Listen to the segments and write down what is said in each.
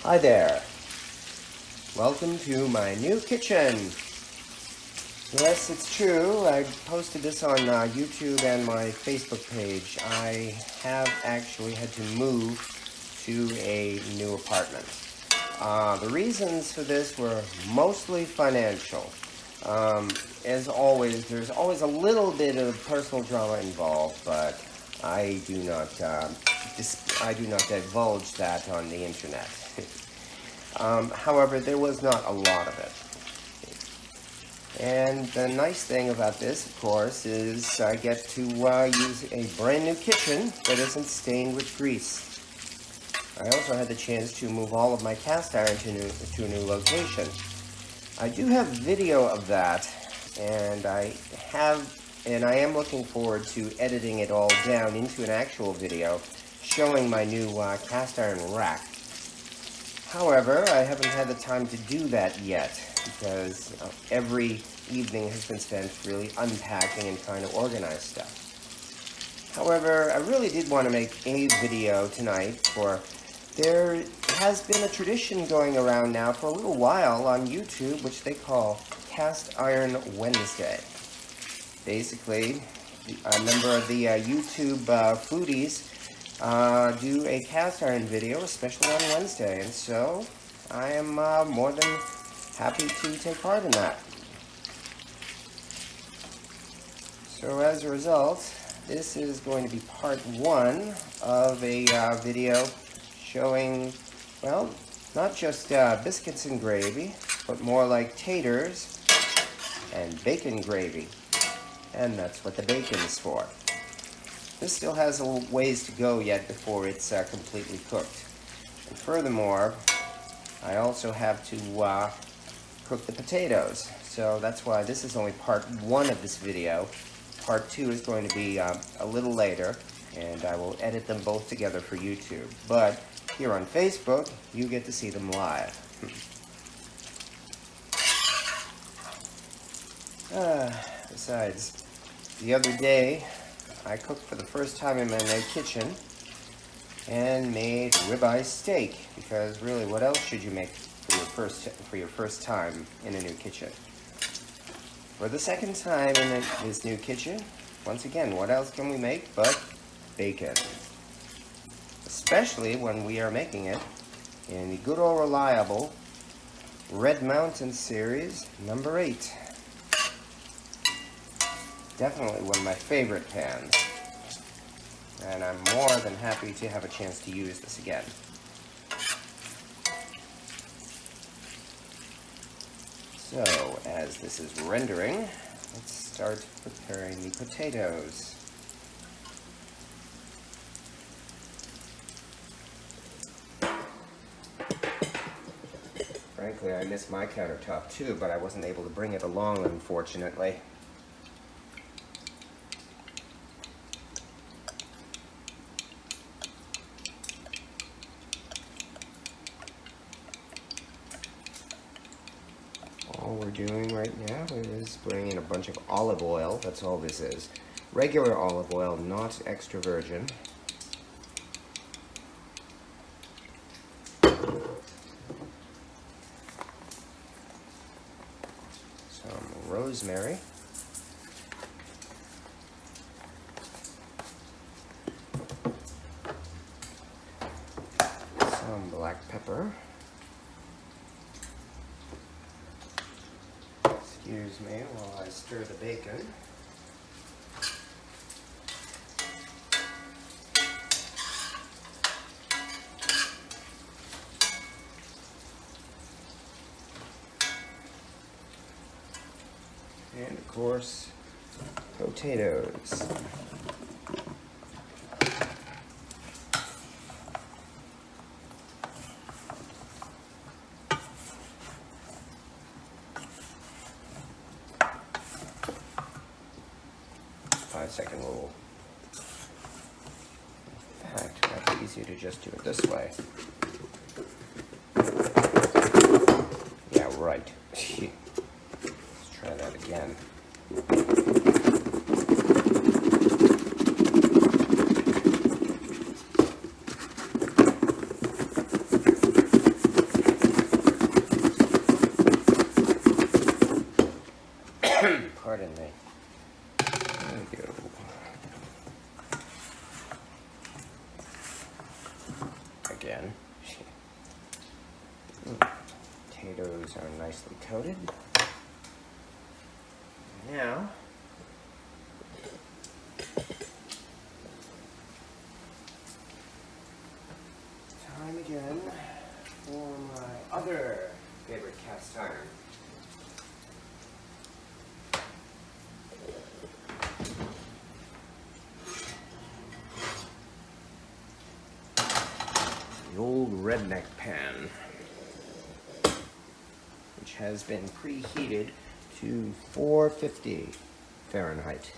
Hi there. Welcome to my new kitchen. Yes, it's true. I posted this on YouTube and my Facebook page. I have actually had to move to a new apartment. The reasons for this were mostly financial. As always, there's always a little bit of personal drama involved, but I do not divulge that on the internet. However, there was not a lot of it. And the nice thing about this, of course, is I get to use a brand new kitchen that isn't stained with grease. I also had the chance to move all of my cast iron to a new location. I do have video of that, and I am looking forward to editing it all down into an actual video showing my new cast iron rack. However, I haven't had the time to do that yet because every evening has been spent really unpacking and trying to organize stuff. However, I really did want to make a video tonight for there has been a tradition going around now for a little while on YouTube which they call Cast Iron Wednesday. Basically, a number of the YouTube foodies do a cast iron video, especially on Wednesday, and so I am more than happy to take part in that. So as a result, this is going to be part one of a video showing, well, not just biscuits and gravy, but more like taters and bacon gravy. And that's what the bacon is for. This still has a ways to go yet before it's completely cooked. And furthermore, I also have to cook the potatoes. So that's why this is only part one of this video. Part two is going to be a little later, and I will edit them both together for YouTube. But here on Facebook, you get to see them live. Besides, the other day, I cooked for the first time in my new kitchen and made ribeye steak, because really, what else should you make for your first time in a new kitchen? For the second time in this new kitchen, once again, what else can we make but bacon? Especially when we are making it in the good old reliable Red Mountain Series number 8. Definitely one of my favorite pans, and I'm more than happy to have a chance to use this again. So, as this is rendering, let's start preparing the potatoes. Frankly, I miss my countertop too, but I wasn't able to bring it along, unfortunately. All we're doing right now is bringing in a bunch of olive oil. That's all this is. Regular olive oil, not extra virgin. Some rosemary. Some black pepper. Excuse me while I stir the bacon. And of course, potatoes. Second rule. In fact, it might be easier to just do it this way. Yeah, right. Let's try that again. in me. There we go. Again. Potatoes are nicely coated. Now, time again for my other favorite cast iron. The old redneck pan, which has been preheated to 450 Fahrenheit.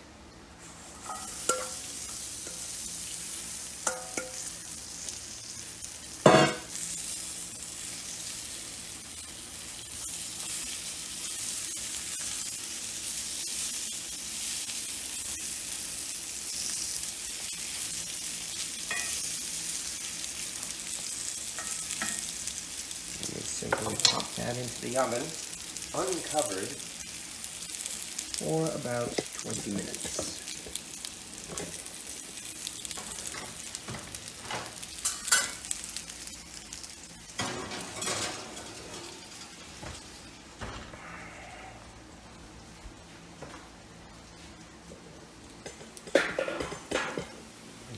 Simply pop that into the oven, uncovered, for about 20 minutes.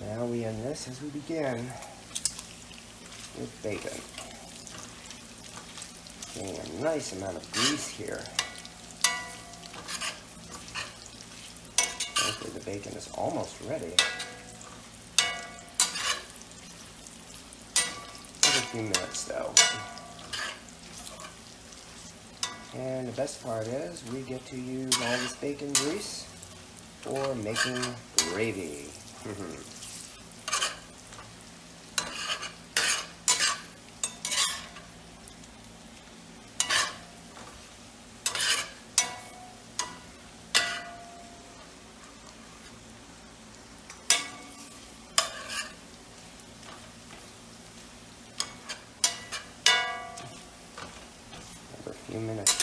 Now we end this as we begin with bacon. Getting a nice amount of grease here. Frankly, the bacon is almost ready. Give it a few minutes though. And the best part is we get to use all this bacon grease for making gravy. A few minutes.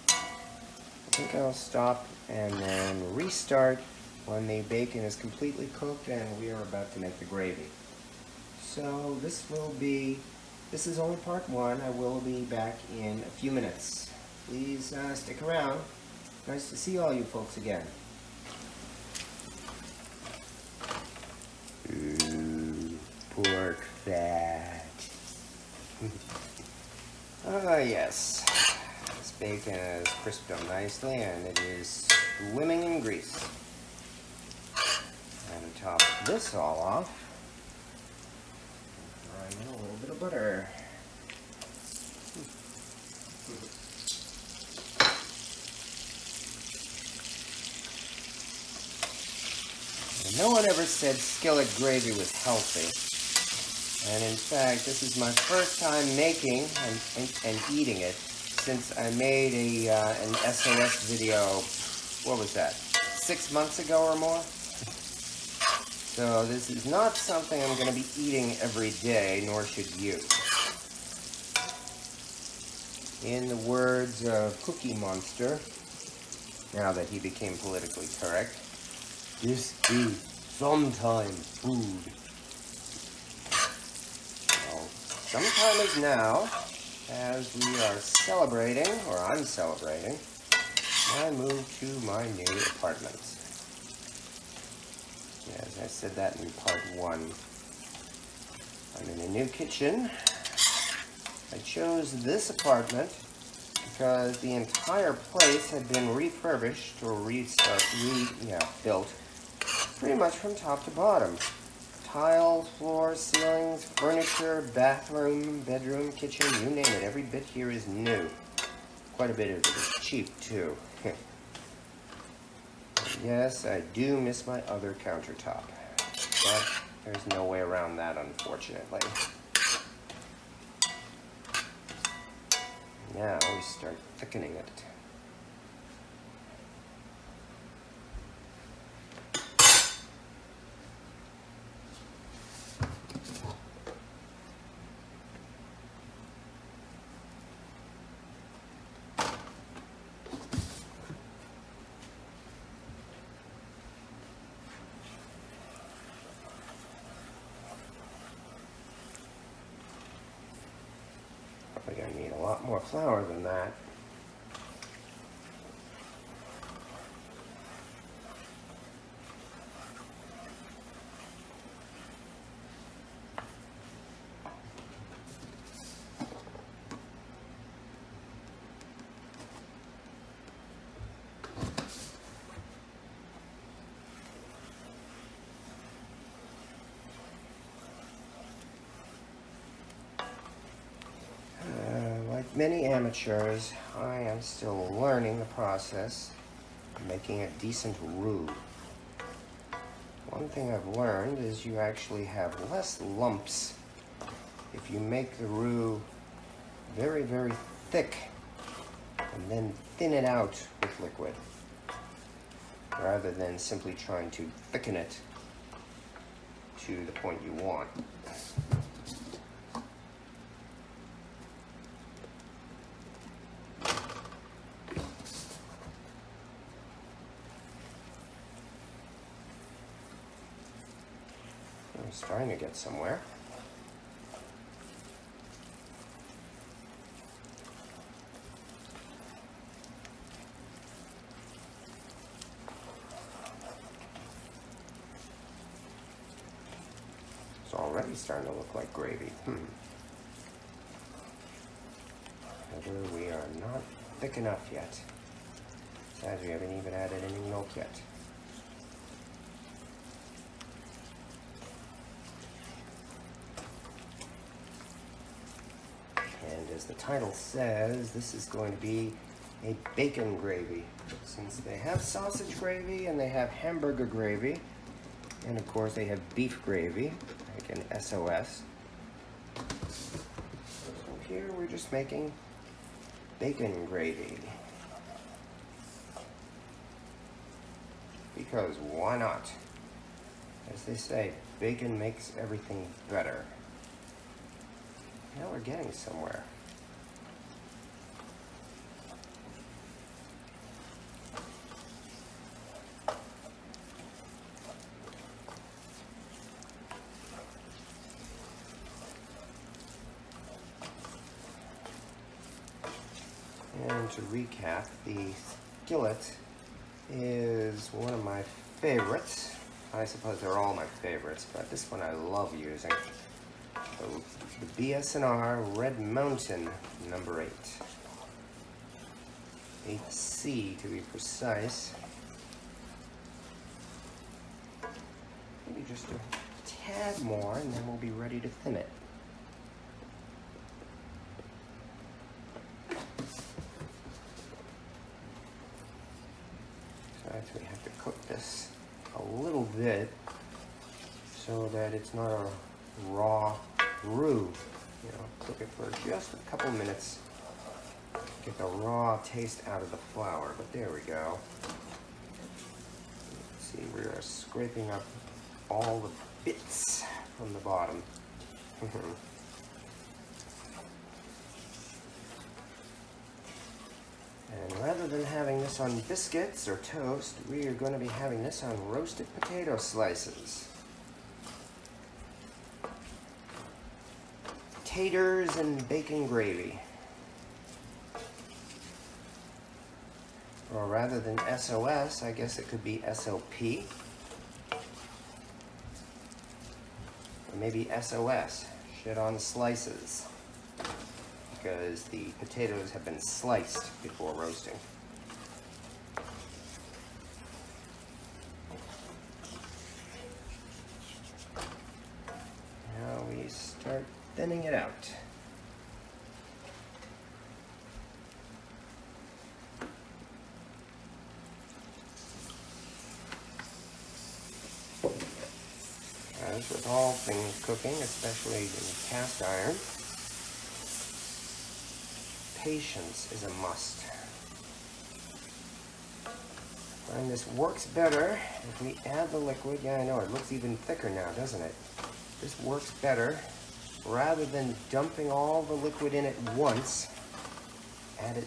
I think I'll stop and then restart when the bacon is completely cooked and we are about to make the gravy. So this is only part one. I will be back in a few minutes. Please stick around. Nice to see all you folks again. Ooh, pork fat. Ah, yes. This bacon is crisped up nicely and it is swimming in grease. And to top this all off, fry in a little bit of butter. And no one ever said skillet gravy was healthy. And in fact, this is my first time making and eating it since I made an S.O.S video, what was that, 6 months ago or more? So this is not something I'm going to be eating every day, nor should you. In the words of Cookie Monster, now that he became politically correct, this is sometime food. Sometime is now, as we are celebrating, or I'm celebrating, I moved to my new apartment. As I said that in part one. I'm in a new kitchen. I chose this apartment because the entire place had been refurbished or built pretty much from top to bottom. Tiles, floors, ceilings, furniture, bathroom, bedroom, kitchen, you name it. Every bit here is new. Quite a bit of it is cheap, too. Yes, I do miss my other countertop. But there's no way around that, unfortunately. Now we start thickening it. lot more flour than that. Like many amateurs, I am still learning the process of making a decent roux. One thing I've learned is you actually have less lumps if you make the roux very, very thick and then thin it out with liquid, rather than simply trying to thicken it to the point you want. I'm starting to get somewhere. It's already starting to look like gravy. However, we are not thick enough yet. Besides, we haven't even added any milk yet. And as the title says, this is going to be a bacon gravy. Since they have sausage gravy and they have hamburger gravy, and of course they have beef gravy, like an S.O.S. So here we're just making bacon gravy. Because why not? As they say, bacon makes everything better. Now we're getting somewhere. And to recap, the skillet is one of my favorites. I suppose they're all my favorites, but this one I love using. The BS&R Red Mountain number 8. 8C to be precise. Maybe just a tad more and then we'll be ready to thin it. So I actually have to cook this a little bit so that it's not a raw roux. You know, cook it for just a couple minutes. Get the raw taste out of the flour, but there we go. See, we are scraping up all the bits from the bottom. And rather than having this on biscuits or toast, we are going to be having this on roasted potato slices. Taters and bacon gravy. Or rather than S.O.S, I guess it could be S.O.P. Or maybe S.O.S, shit on slices. Because the potatoes have been sliced before roasting. Now we start thinning it out. As with all things cooking, especially in cast iron, patience is a must. And this works better if we add the liquid. Yeah, I know, it looks even thicker now, doesn't it? This works better rather than dumping all the liquid in at once. Add it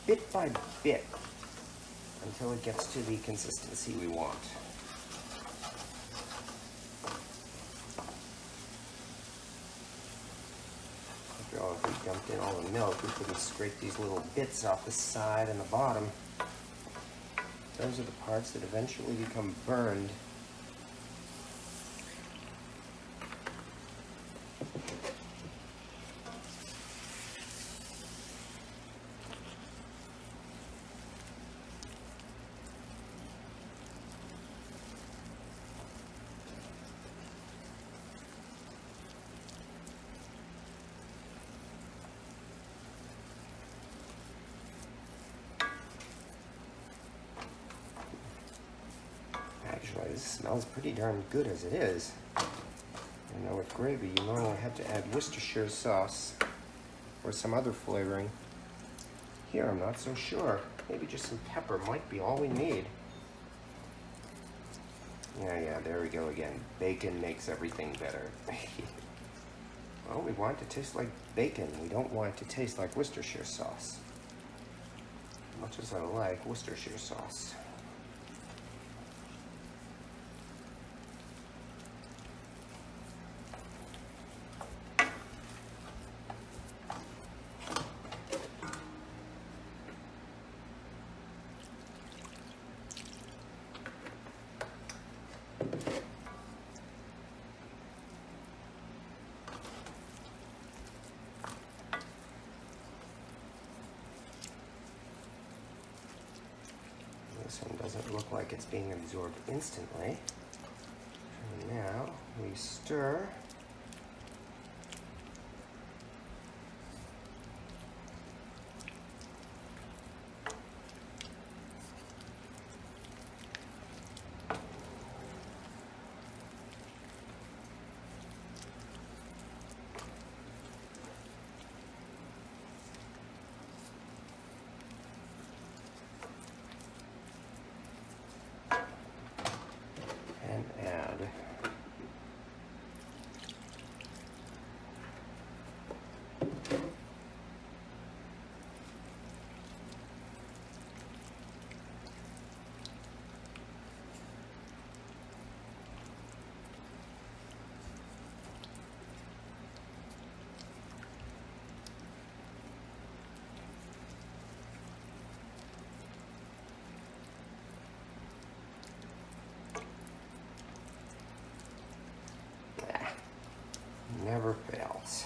bit by bit until it gets to the consistency we want. After all, if we dumped in all the milk, we couldn't scrape these little bits off the side and the bottom. Those are the parts that eventually become burned. Actually, this smells pretty darn good as it is. I know with gravy, you normally have to add Worcestershire sauce or some other flavoring. Here, I'm not so sure. Maybe just some pepper might be all we need. Yeah, there we go again. Bacon makes everything better. Well, we want it to taste like bacon. We don't want it to taste like Worcestershire sauce. Much as I like Worcestershire sauce. This one doesn't look like it's being absorbed instantly. And now we stir. And add never fails.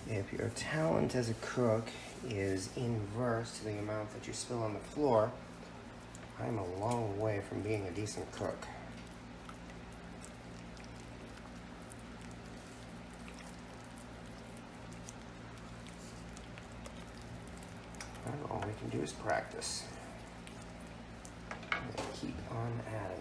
If your talent as a cook is inverse to the amount that you spill on the floor, I'm a long way from being a decent cook. Well, all we can do is practice. And keep on adding.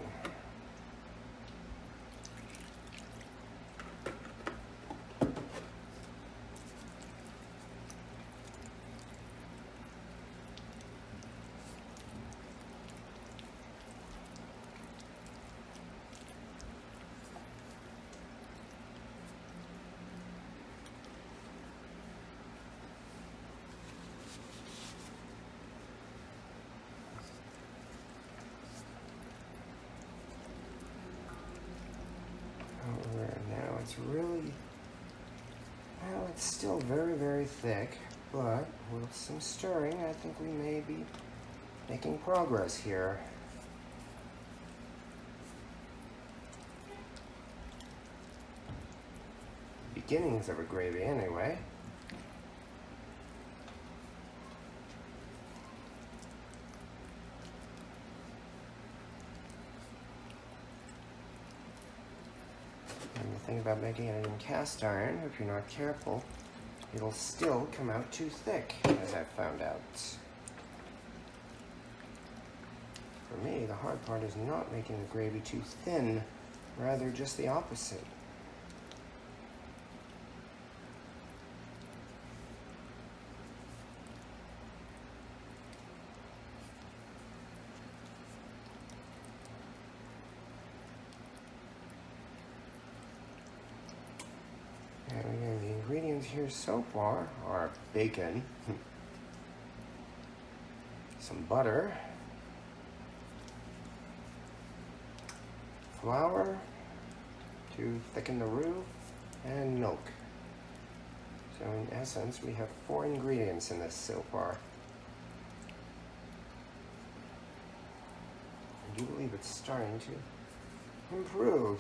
Now it's really, well, it's still very, very thick, but with some stirring, I think we may be making progress here. Beginnings of a gravy anyway. And the thing about making it in cast iron, if you're not careful, it'll still come out too thick, as I've found out. For me, the hard part is not making the gravy too thin, rather just the opposite. And again, the ingredients here so far are bacon, some butter, flour to thicken the roux, and milk. So in essence, we have 4 ingredients in this so far. I do believe it's starting to improve.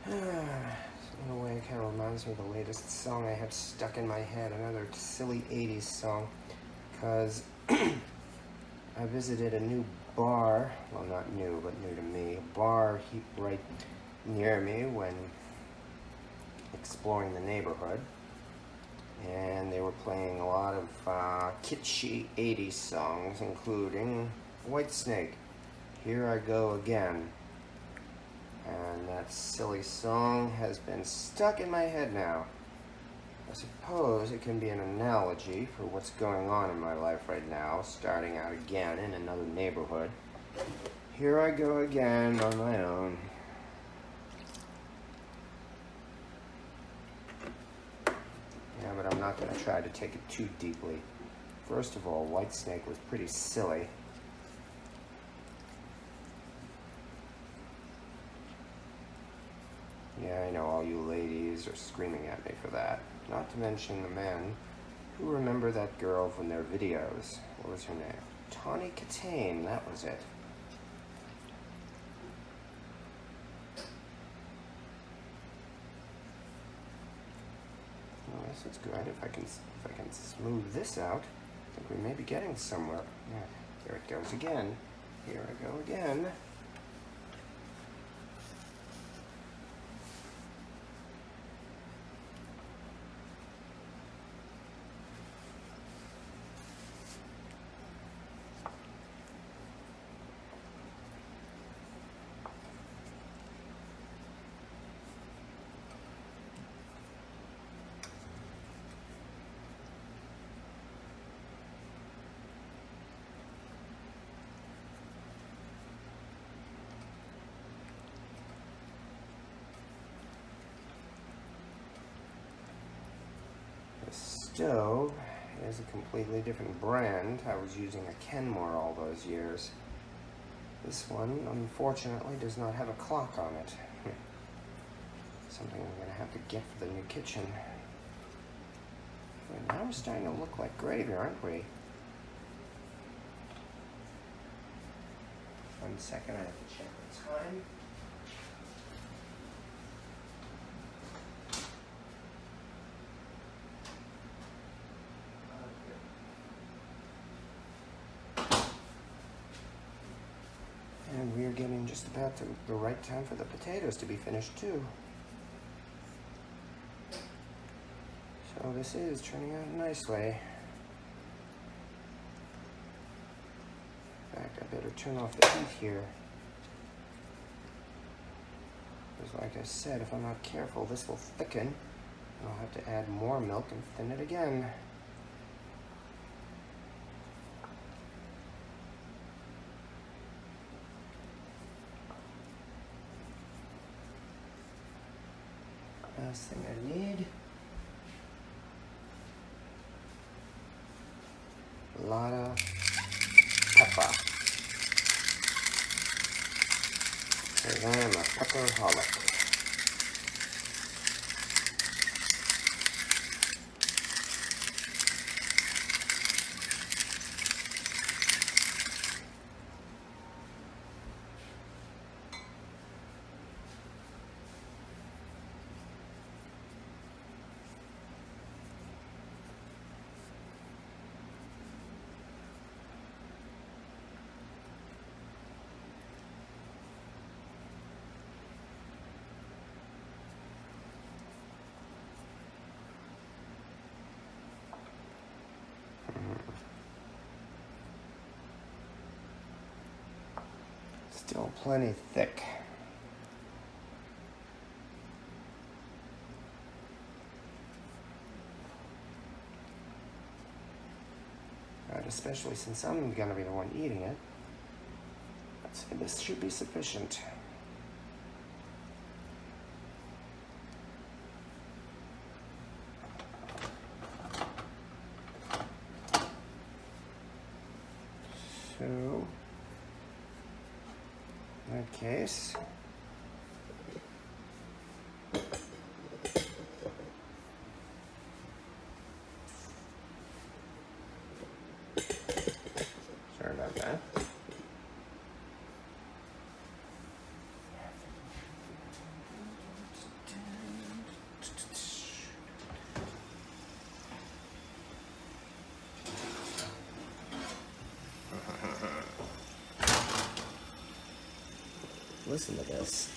In a way, it kind of reminds me of the latest song I have stuck in my head, another silly 80s song, because I visited a new bar, well, not new, but new to me, a bar right near me when exploring the neighborhood, and they were playing a lot of kitschy 80s songs, including Whitesnake, Here I Go Again. And that silly song has been stuck in my head now. I suppose it can be an analogy for what's going on in my life right now, starting out again in another neighborhood. Here I go again on my own. Yeah, but I'm not going to try to take it too deeply. First of all, Whitesnake was pretty silly. Yeah, I know all you ladies are screaming at me for that. Not to mention the men who remember that girl from their videos. What was her name? Tawny Katane, that was it. Well, this is good. If I can smooth this out, I think we may be getting somewhere. Yeah, here it goes again. Here I go again. Stove is a completely different brand. I was using a Kenmore all those years. This one, unfortunately, does not have a clock on it. Something I'm going to have to get for the new kitchen. But now we're starting to look like gravy, aren't we? 1 second, I have to check the time. And we are getting just about the right time for the potatoes to be finished too. So this is turning out nicely. In fact, I better turn off the heat here. Because like I said, if I'm not careful, this will thicken. And I'll have to add more milk and thin it again. Last thing I need. A lot of pepper. Because I am a pepperaholic. Still plenty thick. especially since I'm going to be the one eating it. Let's see, this should be sufficient. So, in that case, sorry about that. Listen to this.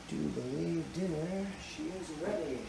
Do believe dinner, she is ready.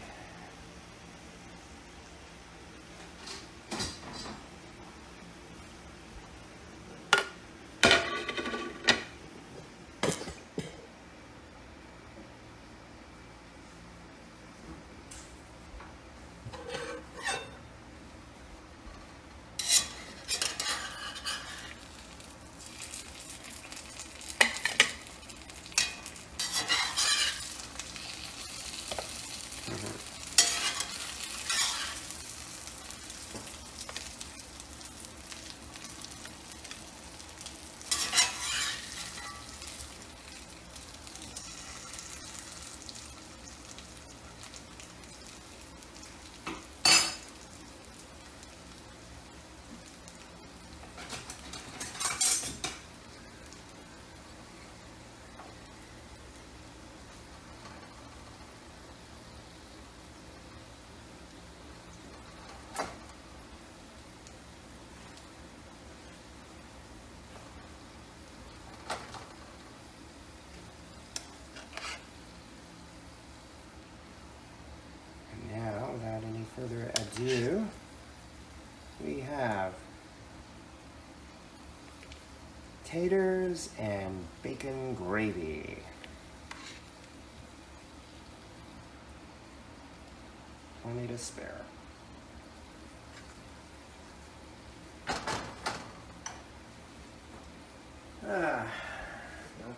Without any further ado, we have taters and bacon gravy. Plenty to spare. Not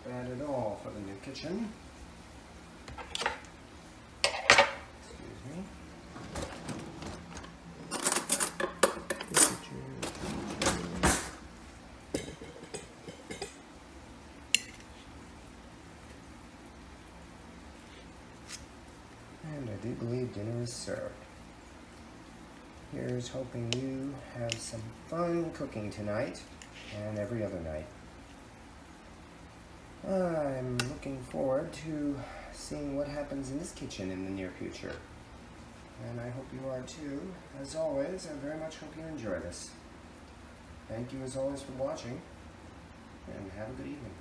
bad at all for the new kitchen. Excuse me. And I do believe dinner is served. Here's hoping you have some fun cooking tonight and every other night. I'm looking forward to seeing what happens in this kitchen in the near future. And I hope you are too. As always, I very much hope you enjoy this. Thank you as always for watching, and have a good evening.